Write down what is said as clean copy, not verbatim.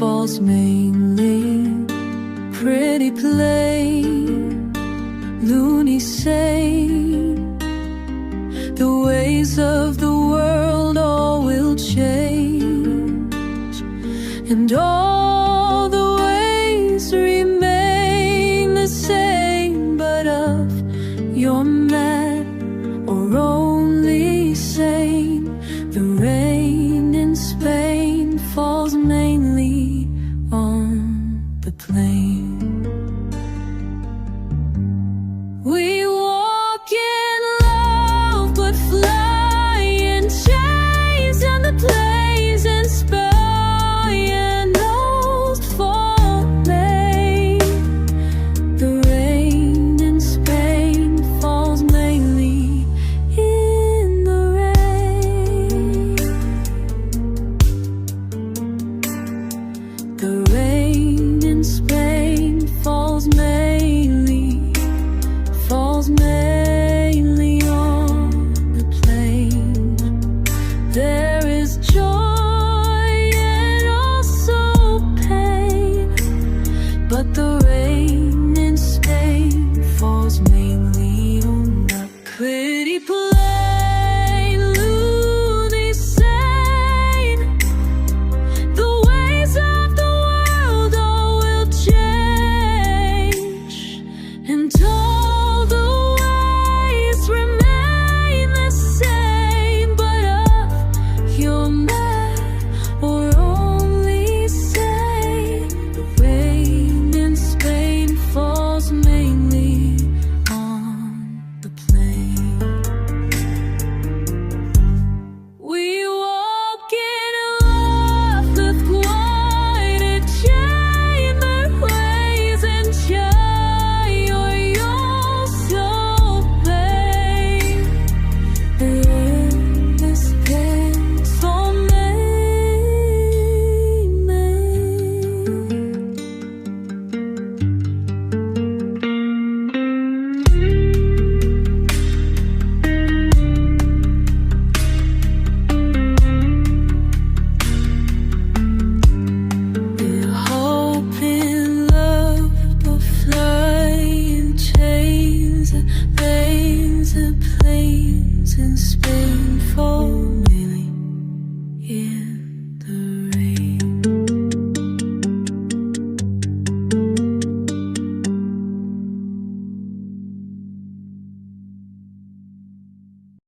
falls mainly. Pretty plain, loony sane. The ways of the world all will change, and all the ways remain the same. But of you're mad or only sane, the rain in Spain falls mainly on the plain. We walk in love but fly in chains, and the plays inspire and lost for May. The rain in Spain falls mainly in the rain. The rain in Spain falls mainly on the plain. There is joy and also pain, but the rain in Spain falls mainly on the pretty plain, loony sane. The ways of the world all will change, and all the ways remain the same. But of you're mad or only sane, the rain in Spain falls mainly on the plain. We walk in love with quiet chamber ways and joy, or you'll so pain. In this pain so We're hope in love but fly in chains and veins and planes in Spain.